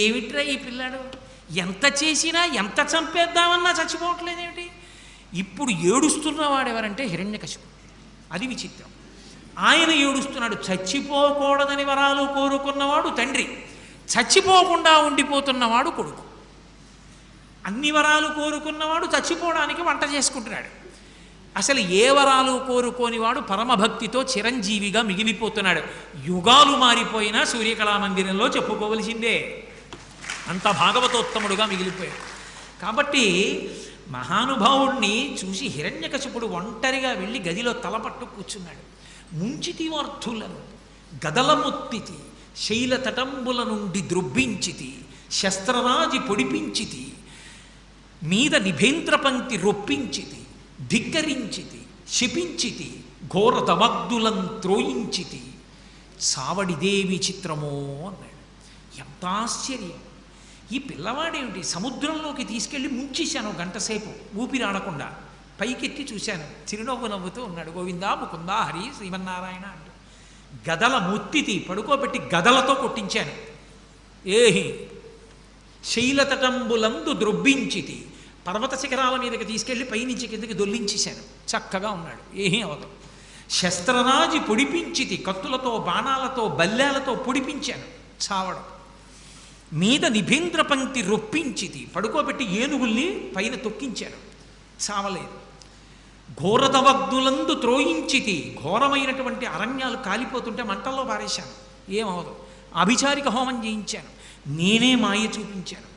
ఏమిట్రా ఈ పిల్లాడు, ఎంత చేసినా ఎంత చంపేద్దామన్నా చచ్చిపోవట్లేదేమిటి? ఇప్పుడు ఏడుస్తున్నవాడు ఎవరంటే హిరణ్యకశిపుడు. అది విచిత్రం. ఆయన ఏడుస్తున్నాడు. చచ్చిపోకూడదని వరాలు కోరుకున్నవాడు తండ్రి, చచ్చిపోకుండా ఉండిపోతున్నవాడు కొడుకు. అన్ని వరాలు కోరుకున్నవాడు చచ్చిపోవడానికి వంట చేసుకుంటున్నాడు. అసలు ఏ వరాలు కోరుకోనివాడు పరమభక్తితో చిరంజీవిగా మిగిలిపోతున్నాడు. యుగాలు మారిపోయినా సూర్యకళామందిరంలో చెప్పుకోవలసిందే, అంత భాగవతోత్తముడుగా మిగిలిపోయాడు. కాబట్టి మహానుభావుడిని చూసి హిరణ్యకశిపుడు ఒంటరిగా వెళ్ళి గదిలో తలపట్టు కూర్చున్నాడు. ముంచితివార్థులను గదలమొత్తితి, శైలతటంబుల నుండి ద్రొబ్బించితి, శస్త్రరాజి పొడిపించితి, మీద నిభేంద్ర పంక్తి రొప్పించితి, ధిక్కరించితి, శపించితి, ఘోర దమగ్ధులం త్రోయించితి, సావడిదేవి చిత్రమో అన్నాడు. ఎంత ఆశ్చర్యం! ఈ పిల్లవాడేమిటి, సముద్రంలోకి తీసుకెళ్ళి ముంచేశాను గంటసేపు ఊపిరాడకుండా, పైకెత్తి చూశాను, చిరునవ్వు నవ్వుతూ ఉన్నాడు. గోవిందా ముకుందా హరి శ్రీమన్నారాయణ అంటూ గదల ముత్తితి, పడుకోబెట్టి గదలతో కొట్టించాను. ఏహి శైలతటంబులందు ద్రొబ్బించితి, పర్వత శిఖరాల మీదకి తీసుకెళ్ళి పైనుంచి కిందకి దొల్లించేశాను. చక్కగా ఉన్నాడు, ఏమీ అవదు. శస్త్రరాజి పొడిపించితి, కత్తులతో బాణాలతో బల్లేలతో పొడిపించాను, చావడం. మీద నిభేంద్ర పంక్తి రొప్పించితి, పడుకోబెట్టి ఏనుగుల్ని పైన తొక్కించాను, చావలేదు. ఘోరదవగ్ధులందు త్రోయించితి, ఘోరమైనటువంటి అరణ్యాలు కాలిపోతుంటే మంటల్లో పారేశాను, ఏమవదు. అభిచారిక హోమం చేయించాను, నేనే మాయ చూపించాను,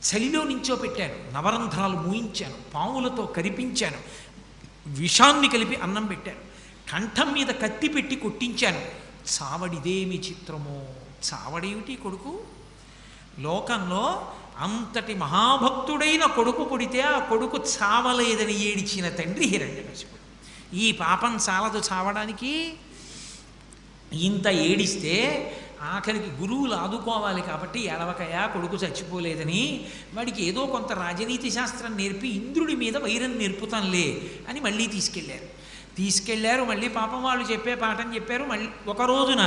చలిలో నించోపెట్టాను, నవరంధ్రాలు మూయించాను, పాములతో కరిపించాను, విషాన్ని కలిపి అన్నం పెట్టాను, కంఠం మీద కత్తి పెట్టి కొట్టించాను. చావడిదేమి చిత్రమో, చావడేమిటి కొడుకు? లోకంలో అంతటి మహాభక్తుడైన కొడుకు పుడితే ఆ కొడుకు చావలేదని ఏడిచిన తండ్రి హిరణ్యకశిపుడు. ఈ పాపం చాలదు చావడానికి. ఇంత ఏడిస్తే ఆఖరికి గురువులు ఆదుకోవాలి కాబట్టి ఎడవకయా కొడుకు చచ్చిపోలేదని వాడికి ఏదో కొంత రాజనీతి శాస్త్రం నేర్పి ఇంద్రుడి మీద వైరం నేర్పుతాంలే అని మళ్ళీ తీసుకెళ్ళారు. మళ్ళీ పాపం వాళ్ళు చెప్పే పాఠం చెప్పారు. మళ్ళీ ఒక రోజున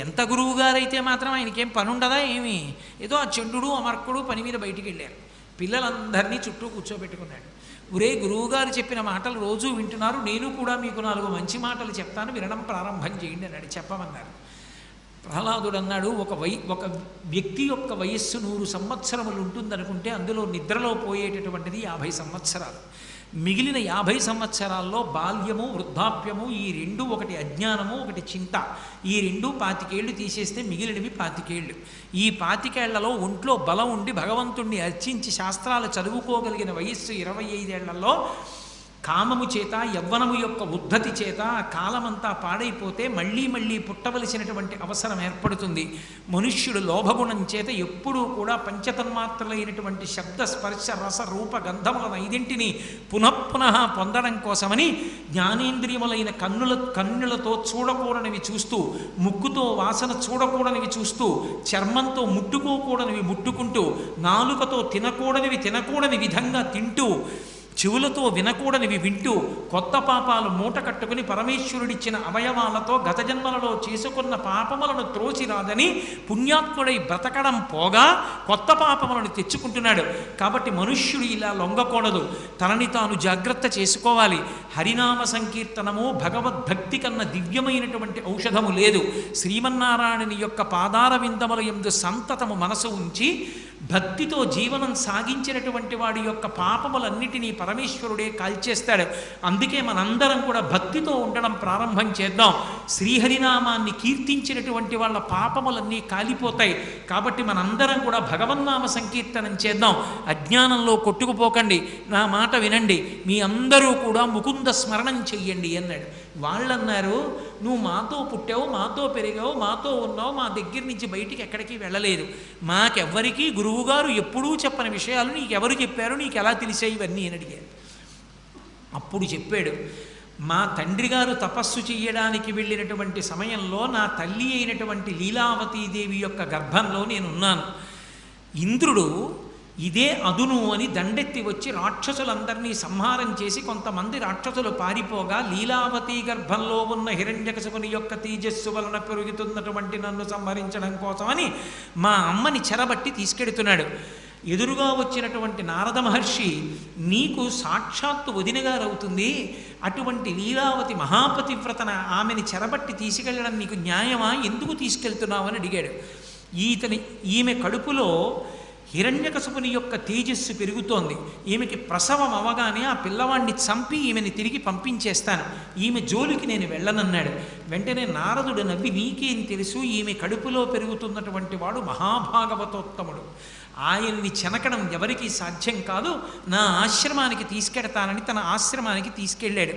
ఎంత గురువుగారైతే మాత్రం ఆయనకేం పని ఉండదా ఏమి, ఏదో ఆ చండుడు అమర్కుడు పని మీద బయటికి వెళ్ళారు. పిల్లలందరినీ చుట్టూ కూర్చోబెట్టుకున్నాడు. ఒరే గురువుగారు చెప్పిన మాటలు రోజూ వింటున్నారు, నేను కూడా మీకు 4 మంచి మాటలు చెప్తాను, వినడం ప్రారంభం చేయండి అన్నాడు. చెప్పమన్నారు. ప్రహ్లాదుడు అన్నాడు, ఒక వ్యక్తి యొక్క వయస్సు 100 సంవత్సరములు ఉంటుందనుకుంటే అందులో నిద్రలో పోయేటటువంటిది 50 సంవత్సరాలు. మిగిలిన 50 సంవత్సరాల్లో బాల్యము వృద్ధాప్యము ఈ రెండు, ఒకటి అజ్ఞానము ఒకటి చింత, ఈ 25 ఏళ్ళు తీసేస్తే మిగిలినవి 25 ఏళ్ళు. ఈ 25 ఏళ్లలో ఒంట్లో బలం ఉండి భగవంతుణ్ణి అర్చించి శాస్త్రాలు చదువుకోగలిగిన వయస్సు 25 ఏళ్లలో కామము చేత యవ్వనము యొక్క ఉద్ధతి చేత కాలమంతా పాడైపోతే మళ్ళీ పుట్టవలసినటువంటి అవసరం ఏర్పడుతుంది. మనుష్యుడు లోభగుణం చేత ఎప్పుడూ కూడా పంచతన్మాత్రలైనటువంటి శబ్ద స్పర్శ రస రూప గంధములను 5 పునఃపునః పొందడం కోసమని జ్ఞానేంద్రియములైన కన్నులతో చూడకూడనివి చూస్తూ, ముక్కుతో వాసన చూడకూడనివి చూస్తూ, చర్మంతో ముట్టుకోకూడనివి ముట్టుకుంటూ, నాలుకతో తినకూడని విధంగా తింటూ, చెవులతో వినకూడనివి వింటూ, కొత్త పాపాలు మూట కట్టుకుని పరమేశ్వరుడిచ్చిన అవయవాలతో గత జన్మలలో చేసుకున్న పాపములను త్రోసిరాదని పుణ్యాత్ముడై బ్రతకడం పోగా కొత్త పాపములను తెచ్చుకుంటున్నాడు. కాబట్టి మనుష్యుడు ఇలా లొంగకూడదు, తనని తాను జాగ్రత్త చేసుకోవాలి. హరినామ సంకీర్తనము భగవద్భక్తి కన్నా దివ్యమైనటువంటి ఔషధము లేదు. శ్రీమన్నారాయణుని యొక్క పాదార విందముల యందు సంతతము మనసు ఉంచి భక్తితో జీవనం సాగించినటువంటి వాడి యొక్క పాపములన్నిటినీ పరమేశ్వరుడే కాల్చేస్తాడు. అందుకే మనందరం కూడా భక్తితో ఉండడం ప్రారంభం చేద్దాం. శ్రీహరినామాన్ని కీర్తించినటువంటి వాళ్ళ పాపములన్నీ కాలిపోతాయి. కాబట్టి మనందరం కూడా భగవన్నామ సంకీర్తనం చేద్దాం. అజ్ఞానంలో కొట్టుకుపోకండి, నా మాట వినండి, మీ అందరూ కూడా ముకుంద స్మరణం చెయ్యండి అన్నాడు. వాళ్ళన్నారు, నువ్వు మాతో పుట్టావు, మాతో పెరిగావు, మాతో ఉన్నావు, మా దగ్గర నుంచి బయటికి ఎక్కడికి వెళ్ళలేదు, మాకెవ్వరికీ గురువుగారు ఎప్పుడూ చెప్పని విషయాలు నీకెవరు చెప్పారు, నీకు ఎలా తెలిసాయి ఇవన్నీ అని అడిగారు. అప్పుడు చెప్పాడు, మా తండ్రి గారు తపస్సు చెయ్యడానికి వెళ్ళినటువంటి సమయంలో నా తల్లి అయినటువంటి లీలావతీదేవి యొక్క గర్భంలో నేనున్నాను. ఇంద్రుడు ఇదే అదును అని దండెత్తి వచ్చి రాక్షసులందరినీ సంహారం చేసి కొంతమంది రాక్షసులు పారిపోగా లీలావతి గర్భంలో ఉన్న హిరణ్యకశిపుని యొక్క తేజస్సు వలన పెరుగుతున్నటువంటి నన్ను సంహరించడం కోసమని మా అమ్మని చెరబట్టి తీసుకెడుతున్నాడు. ఎదురుగా వచ్చినటువంటి నారద మహర్షి, నీకు సాక్షాత్తు వదినగారవుతుంది, అటువంటి లీలావతి మహాపతివ్రతన ఆమెని చెరబట్టి తీసుకెళ్ళడం నీకు న్యాయమా, ఎందుకు తీసుకెళ్తున్నావు అని అడిగాడు. ఈమె కడుపులో హిరణ్యకశిపుని యొక్క తేజస్సు పెరుగుతోంది, ఈమెకి ప్రసవం అవగానే ఆ పిల్లవాడిని చంపి ఈమెని తిరిగి పంపించేస్తాను, ఈమె జోలికి నేను వెళ్ళనన్నాడు. వెంటనే నారదుడు నవ్వి, నీకేం తెలుసు, ఈమె కడుపులో పెరుగుతున్నటువంటి వాడు మహాభాగవతోత్తముడు, ఆయన్ని చెనకడం ఎవరికీ సాధ్యం కాదు, నా ఆశ్రమానికి తీసుకెడతానని తన ఆశ్రమానికి తీసుకెళ్ళాడు.